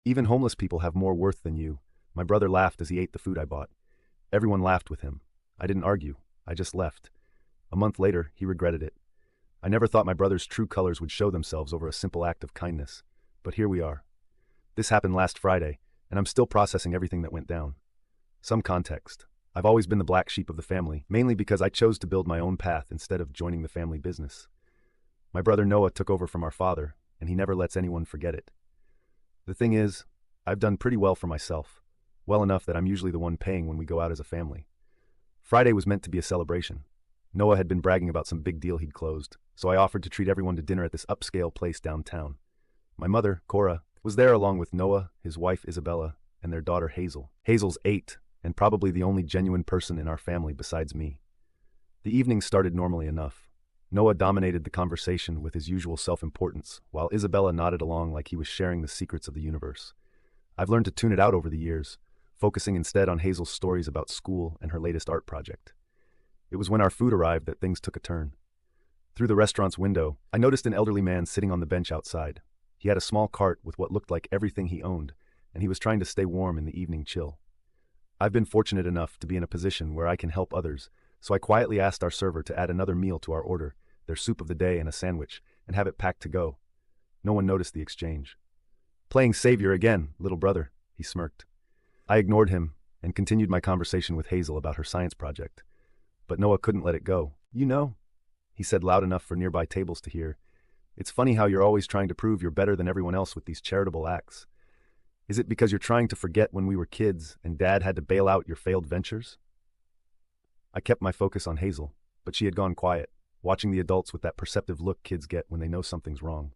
Even homeless people have more worth than you. My brother laughed as he ate the food I bought. Everyone laughed with him. I didn't argue. I just left. A month later, he regretted it. I never thought my brother's true colors would show themselves over a simple act of kindness. But here we are. This happened last Friday, and I'm still processing everything that went down. Some context. I've always been the black sheep of the family, mainly because I chose to build my own path instead of joining the family business. My brother Noah took over from our father, and he never lets anyone forget it. The thing is, I've done pretty well for myself, well enough that I'm usually the one paying when we go out as a family. Friday was meant to be a celebration. Noah had been bragging about some big deal he'd closed, so I offered to treat everyone to dinner at this upscale place downtown. My mother, Cora, was there along with Noah, his wife Isabella, and their daughter Hazel. Hazel's 8, and probably the only genuine person in our family besides me. The evening started normally enough. Noah dominated the conversation with his usual self-importance, while Isabella nodded along like he was sharing the secrets of the universe. I've learned to tune it out over the years, focusing instead on Hazel's stories about school and her latest art project. It was when our food arrived that things took a turn. Through the restaurant's window, I noticed an elderly man sitting on the bench outside. He had a small cart with what looked like everything he owned, and he was trying to stay warm in the evening chill. I've been fortunate enough to be in a position where I can help others, so I quietly asked our server to add another meal to our order, their soup of the day and a sandwich, and have it packed to go. No one noticed the exchange. "Playing savior again, little brother," he smirked. I ignored him and continued my conversation with Hazel about her science project. But Noah couldn't let it go. "You know," he said loud enough for nearby tables to hear, "it's funny how you're always trying to prove you're better than everyone else with these charitable acts. Is it because you're trying to forget when we were kids and Dad had to bail out your failed ventures?" I kept my focus on Hazel, but she had gone quiet, watching the adults with that perceptive look kids get when they know something's wrong.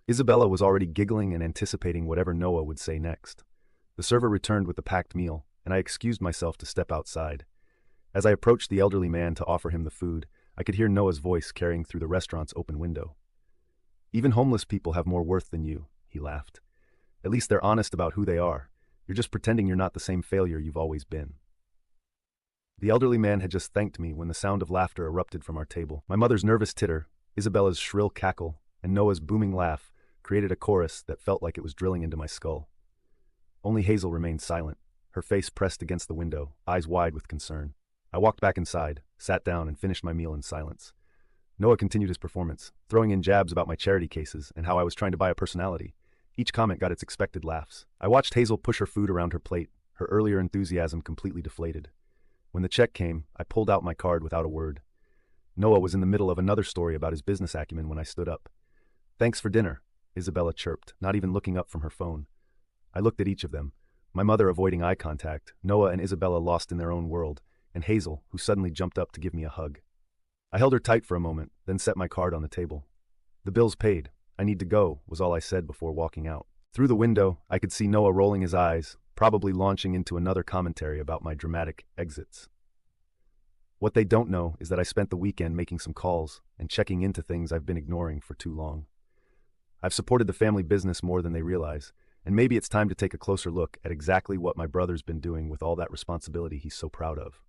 Isabella was already giggling and anticipating whatever Noah would say next. The server returned with the packed meal, and I excused myself to step outside. As I approached the elderly man to offer him the food, I could hear Noah's voice carrying through the restaurant's open window. "Even homeless people have more worth than you," he laughed. "At least they're honest about who they are. You're just pretending you're not the same failure you've always been." The elderly man had just thanked me when the sound of laughter erupted from our table. My mother's nervous titter, Isabella's shrill cackle, and Noah's booming laugh created a chorus that felt like it was drilling into my skull. Only Hazel remained silent, her face pressed against the window, eyes wide with concern. I walked back inside, sat down, and finished my meal in silence. Noah continued his performance, throwing in jabs about my charity cases and how I was trying to buy a personality. Each comment got its expected laughs. I watched Hazel push her food around her plate, her earlier enthusiasm completely deflated. When the check came, I pulled out my card without a word. Noah was in the middle of another story about his business acumen when I stood up. "Thanks for dinner," Isabella chirped, not even looking up from her phone. I looked at each of them, my mother avoiding eye contact, Noah and Isabella lost in their own world, and Hazel, who suddenly jumped up to give me a hug. I held her tight for a moment, then set my card on the table. "The bill's paid. I need to go," was all I said before walking out. Through the window, I could see Noah rolling his eyes, probably launching into another commentary about my dramatic exits. What they don't know is that I spent the weekend making some calls and checking into things I've been ignoring for too long. I've supported the family business more than they realize, and maybe it's time to take a closer look at exactly what my brother's been doing with all that responsibility he's so proud of.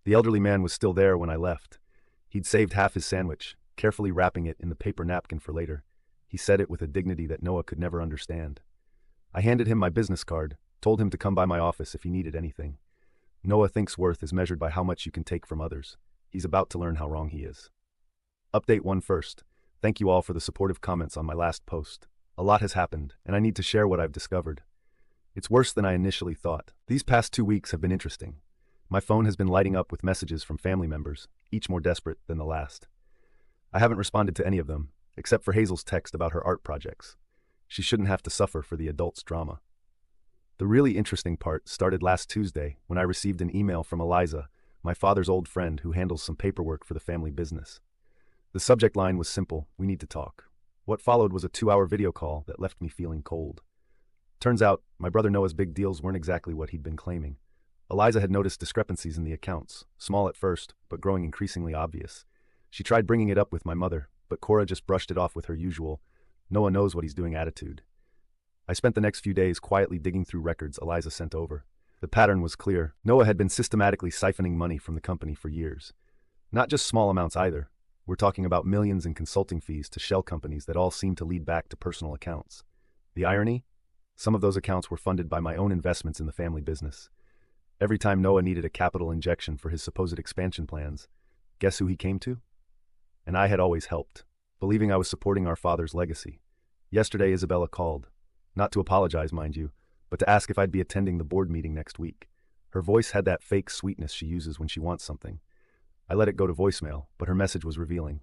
The elderly man was still there when I left. He'd saved half his sandwich, carefully wrapping it in the paper napkin for later. He said it with a dignity that Noah could never understand. I handed him my business card, told him to come by my office if he needed anything. Noah thinks worth is measured by how much you can take from others. He's about to learn how wrong he is. Update 1 first. Thank you all for the supportive comments on my last post. A lot has happened, and I need to share what I've discovered. It's worse than I initially thought. These past 2 weeks have been interesting. My phone has been lighting up with messages from family members, each more desperate than the last. I haven't responded to any of them, except for Hazel's text about her art projects. She shouldn't have to suffer for the adult's drama. The really interesting part started last Tuesday when I received an email from Eliza, my father's old friend who handles some paperwork for the family business. The subject line was simple: "We need to talk." What followed was a 2-hour video call that left me feeling cold. Turns out, my brother Noah's big deals weren't exactly what he'd been claiming. Eliza had noticed discrepancies in the accounts, small at first, but growing increasingly obvious. She tried bringing it up with my mother, but Cora just brushed it off with her usual, "Noah knows what he's doing" attitude. I spent the next few days quietly digging through records Eliza sent over. The pattern was clear. Noah had been systematically siphoning money from the company for years. Not just small amounts either. We're talking about millions in consulting fees to shell companies that all seem to lead back to personal accounts. The irony? Some of those accounts were funded by my own investments in the family business. Every time Noah needed a capital injection for his supposed expansion plans, guess who he came to? And I had always helped, believing I was supporting our father's legacy. Yesterday, Isabella called. Not to apologize, mind you, but to ask if I'd be attending the board meeting next week. Her voice had that fake sweetness she uses when she wants something. I let it go to voicemail, but her message was revealing.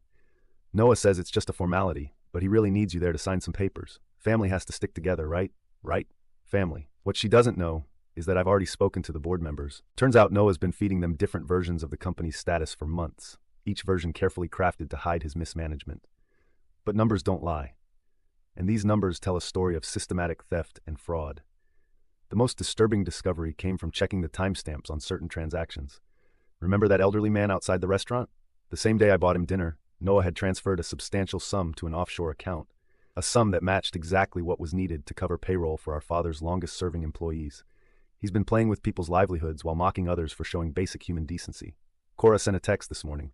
Noah says it's just a formality, but he really needs you there to sign some papers. Family has to stick together, right? Right? Family. What she doesn't know is that I've already spoken to the board members. Turns out Noah's been feeding them different versions of the company's status for months, each version carefully crafted to hide his mismanagement. But numbers don't lie. And these numbers tell a story of systematic theft and fraud. The most disturbing discovery came from checking the timestamps on certain transactions. Remember that elderly man outside the restaurant? The same day I bought him dinner, Noah had transferred a substantial sum to an offshore account, a sum that matched exactly what was needed to cover payroll for our father's longest-serving employees. He's been playing with people's livelihoods while mocking others for showing basic human decency. Cora sent a text this morning.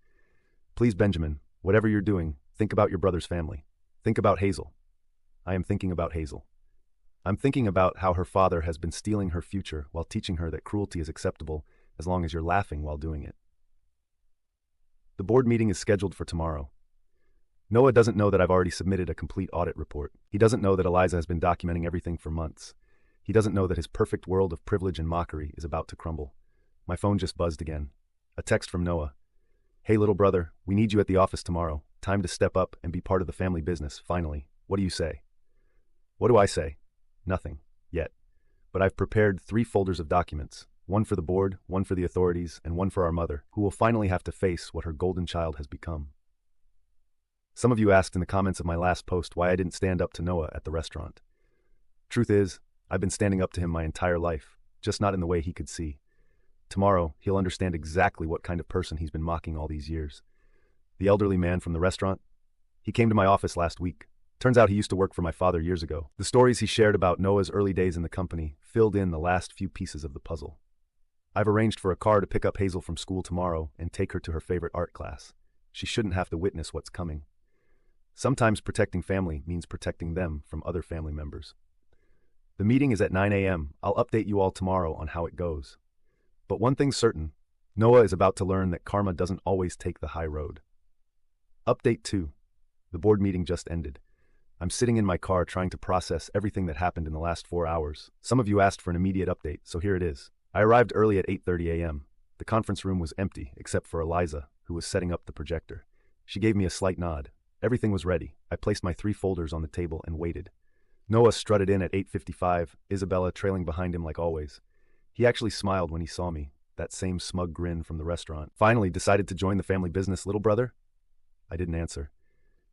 Please, Benjamin, whatever you're doing, think about your brother's family. Think about Hazel. I am thinking about Hazel. I'm thinking about how her father has been stealing her future while teaching her that cruelty is acceptable as long as you're laughing while doing it. The board meeting is scheduled for tomorrow. Noah doesn't know that I've already submitted a complete audit report. He doesn't know that Eliza has been documenting everything for months. He doesn't know that his perfect world of privilege and mockery is about to crumble. My phone just buzzed again. A text from Noah. Hey, little brother, we need you at the office tomorrow. Time to step up and be part of the family business, finally. What do you say? What do I say? Nothing. Yet. But I've prepared 3 folders of documents. One for the board, one for the authorities, and one for our mother, who will finally have to face what her golden child has become. Some of you asked in the comments of my last post why I didn't stand up to Noah at the restaurant. Truth is, I've been standing up to him my entire life, just not in the way he could see. Tomorrow, he'll understand exactly what kind of person he's been mocking all these years. The elderly man from the restaurant? He came to my office last week. Turns out he used to work for my father years ago. The stories he shared about Noah's early days in the company filled in the last few pieces of the puzzle. I've arranged for a car to pick up Hazel from school tomorrow and take her to her favorite art class. She shouldn't have to witness what's coming. Sometimes protecting family means protecting them from other family members. The meeting is at 9 a.m. I'll update you all tomorrow on how it goes. But one thing's certain, Noah is about to learn that karma doesn't always take the high road. Update 2. The board meeting just ended. I'm sitting in my car trying to process everything that happened in the last 4 hours. Some of you asked for an immediate update, so here it is. I arrived early at 8:30 a.m. The conference room was empty, except for Eliza, who was setting up the projector. She gave me a slight nod. Everything was ready. I placed my 3 folders on the table and waited. Noah strutted in at 8:55, Isabella trailing behind him like always. He actually smiled when he saw me, that same smug grin from the restaurant. Finally, decided to join the family business, little brother? I didn't answer.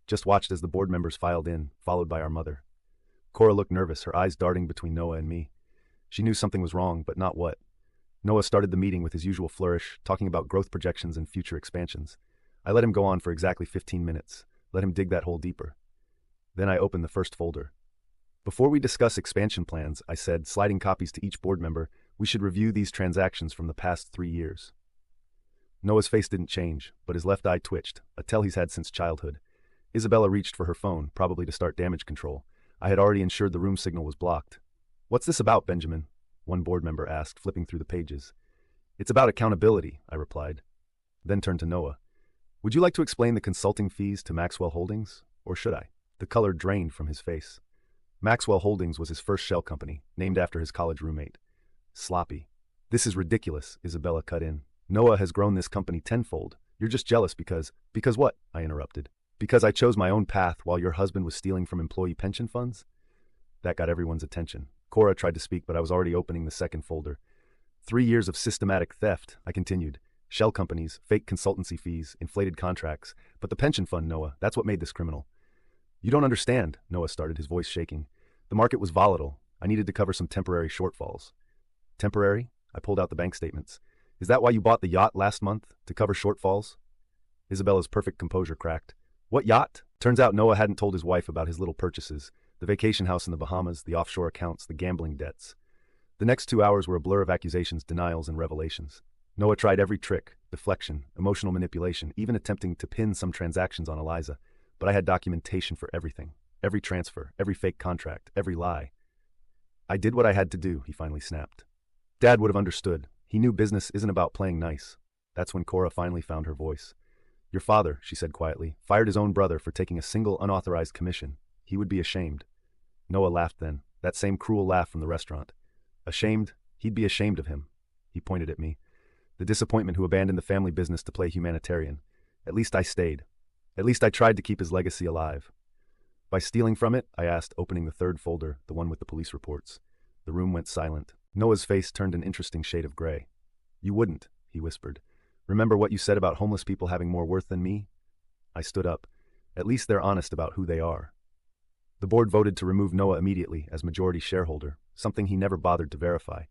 Just watched as the board members filed in, followed by our mother. Cora looked nervous, her eyes darting between Noah and me. She knew something was wrong, but not what. Noah started the meeting with his usual flourish, talking about growth projections and future expansions. I let him go on for exactly 15 minutes, let him dig that hole deeper. Then I opened the first folder. Before we discuss expansion plans, I said, sliding copies to each board member, we should review these transactions from the past 3 years. Noah's face didn't change, but his left eye twitched, a tell he's had since childhood. Isabella reached for her phone, probably to start damage control. I had already ensured the room signal was blocked. What's this about, Benjamin? One board member asked, flipping through the pages. It's about accountability, I replied. Then turned to Noah. Would you like to explain the consulting fees to Maxwell Holdings, or should I? The color drained from his face. Maxwell Holdings was his first shell company, named after his college roommate. Sloppy. This is ridiculous, Isabella cut in. Noah has grown this company tenfold. You're just jealous because what? I interrupted. Because I chose my own path while your husband was stealing from employee pension funds? That got everyone's attention. Cora tried to speak, but I was already opening the second folder. 3 years of systematic theft, I continued. Shell companies, fake consultancy fees, inflated contracts. But the pension fund, Noah, that's what made this criminal. You don't understand, Noah started, his voice shaking. The market was volatile. I needed to cover some temporary shortfalls. Temporary? I pulled out the bank statements. Is that why you bought the yacht last month? To cover shortfalls? Isabella's perfect composure cracked. What yacht? Turns out Noah hadn't told his wife about his little purchases. The vacation house in the Bahamas, the offshore accounts, the gambling debts. The next 2 hours were a blur of accusations, denials, and revelations. Noah tried every trick, deflection, emotional manipulation, even attempting to pin some transactions on Eliza. But I had documentation for everything. Every transfer, every fake contract, every lie. I did what I had to do, he finally snapped. Dad would have understood. He knew business isn't about playing nice. That's when Cora finally found her voice. Your father, she said quietly, fired his own brother for taking a single unauthorized commission. He would be ashamed. Noah laughed then, that same cruel laugh from the restaurant. Ashamed? He'd be ashamed of him. He pointed at me. The disappointment who abandoned the family business to play humanitarian. At least I stayed. At least I tried to keep his legacy alive. By stealing from it? I asked, opening the third folder, the one with the police reports. The room went silent. Noah's face turned an interesting shade of gray. You wouldn't, he whispered. Remember what you said about homeless people having more worth than me? I stood up. At least they're honest about who they are. The board voted to remove Noah immediately as majority shareholder, something he never bothered to verify.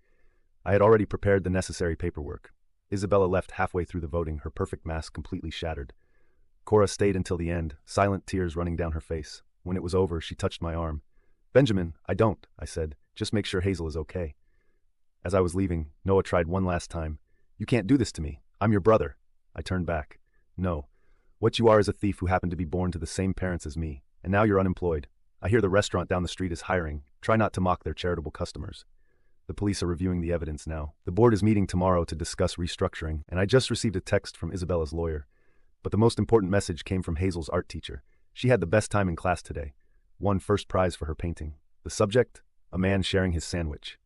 I had already prepared the necessary paperwork. Isabella left halfway through the voting, her perfect mask completely shattered. Cora stayed until the end, silent tears running down her face. When it was over, she touched my arm. Benjamin, I don't, I said. Just make sure Hazel is okay. As I was leaving, Noah tried one last time. You can't do this to me. I'm your brother. I turned back. No. What you are is a thief who happened to be born to the same parents as me, and now you're unemployed. I hear the restaurant down the street is hiring. Try not to mock their charitable customers. The police are reviewing the evidence now. The board is meeting tomorrow to discuss restructuring, and I just received a text from Isabella's lawyer. But the most important message came from Hazel's art teacher. She had the best time in class today. Won first prize for her painting. The subject? A man sharing his sandwich.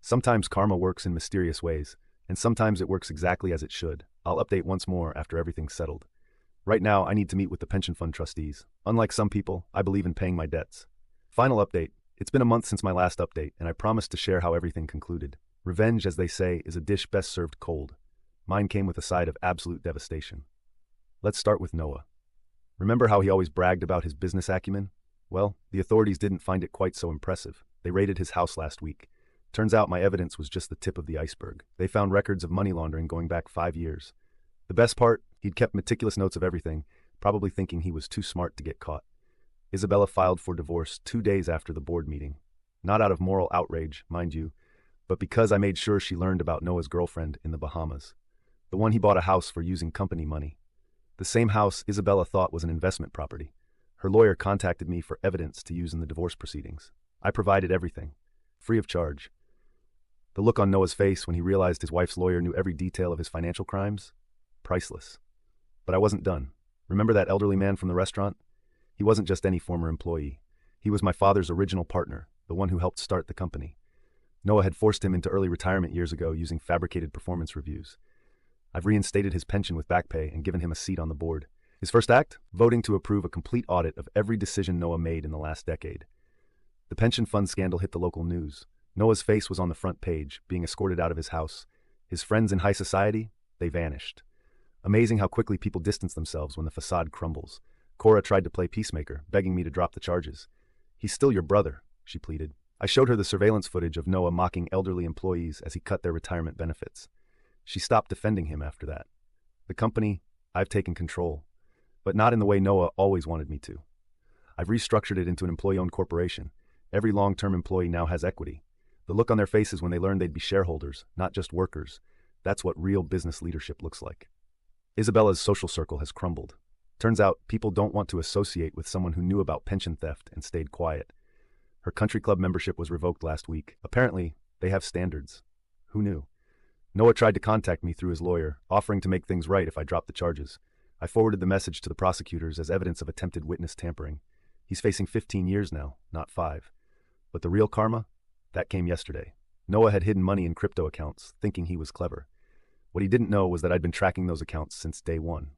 Sometimes karma works in mysterious ways, and sometimes it works exactly as it should. I'll update once more after everything's settled. Right now, I need to meet with the pension fund trustees. Unlike some people, I believe in paying my debts. Final update. It's been a month since my last update, and I promised to share how everything concluded. Revenge, as they say, is a dish best served cold. Mine came with a side of absolute devastation. Let's start with Noah. Remember how he always bragged about his business acumen? Well, the authorities didn't find it quite so impressive. They raided his house last week. Turns out my evidence was just the tip of the iceberg. They found records of money laundering going back 5 years. The best part, he'd kept meticulous notes of everything, probably thinking he was too smart to get caught. Isabella filed for divorce 2 days after the board meeting. Not out of moral outrage, mind you, but because I made sure she learned about Noah's girlfriend in the Bahamas. The one he bought a house for using company money. The same house Isabella thought was an investment property. Her lawyer contacted me for evidence to use in the divorce proceedings. I provided everything, free of charge. The look on Noah's face when he realized his wife's lawyer knew every detail of his financial crimes? Priceless. But I wasn't done. Remember that elderly man from the restaurant? He wasn't just any former employee. He was my father's original partner, the one who helped start the company. Noah had forced him into early retirement years ago using fabricated performance reviews. I've reinstated his pension with back pay and given him a seat on the board. His first act? Voting to approve a complete audit of every decision Noah made in the last decade. The pension fund scandal hit the local news. Noah's face was on the front page, being escorted out of his house. His friends in high society? They vanished. Amazing how quickly people distance themselves when the facade crumbles. Cora tried to play peacemaker, begging me to drop the charges. He's still your brother, she pleaded. I showed her the surveillance footage of Noah mocking elderly employees as he cut their retirement benefits. She stopped defending him after that. The company, I've taken control, but not in the way Noah always wanted me to. I've restructured it into an employee-owned corporation. Every long-term employee now has equity. The look on their faces when they learned they'd be shareholders, not just workers. That's what real business leadership looks like. Isabella's social circle has crumbled. Turns out people don't want to associate with someone who knew about pension theft and stayed quiet. Her country club membership was revoked last week. Apparently, they have standards. Who knew? Noah tried to contact me through his lawyer, offering to make things right if I dropped the charges. I forwarded the message to the prosecutors as evidence of attempted witness tampering. He's facing 15 years now, not 5. But the real karma? That came yesterday. Noah had hidden money in crypto accounts, thinking he was clever. What he didn't know was that I'd been tracking those accounts since day one.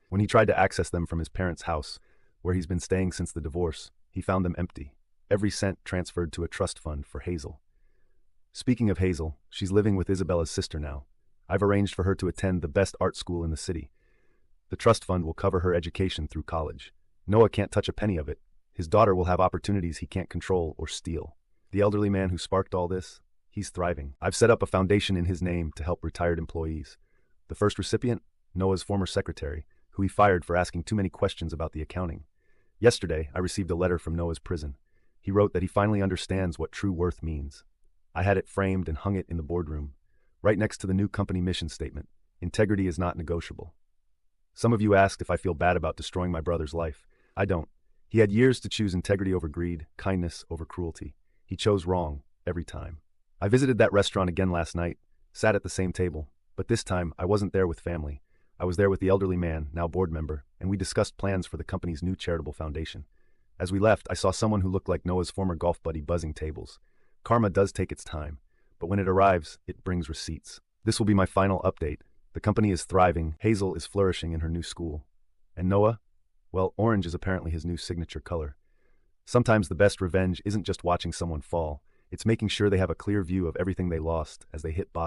When he tried to access them from his parents' house, where he's been staying since the divorce, he found them empty. Every cent transferred to a trust fund for Hazel. Speaking of Hazel, she's living with Isabella's sister now. I've arranged for her to attend the best art school in the city. The trust fund will cover her education through college. Noah can't touch a penny of it. His daughter will have opportunities he can't control or steal. The elderly man who sparked all this, he's thriving. I've set up a foundation in his name to help retired employees. The first recipient? Noah's former secretary, who he fired for asking too many questions about the accounting. Yesterday, I received a letter from Noah's prison. He wrote that he finally understands what true worth means. I had it framed and hung it in the boardroom, right next to the new company mission statement. Integrity is not negotiable. Some of you asked if I feel bad about destroying my brother's life. I don't. He had years to choose integrity over greed, kindness over cruelty. He chose wrong, every time. I visited that restaurant again last night, sat at the same table, but this time I wasn't there with family. I was there with the elderly man, now board member, and we discussed plans for the company's new charitable foundation. As we left, I saw someone who looked like Noah's former golf buddy buzzing tables. Karma does take its time, but when it arrives, it brings receipts. This will be my final update. The company is thriving, Hazel is flourishing in her new school. And Noah? Well, orange is apparently his new signature color. Sometimes the best revenge isn't just watching someone fall, it's making sure they have a clear view of everything they lost as they hit bottom.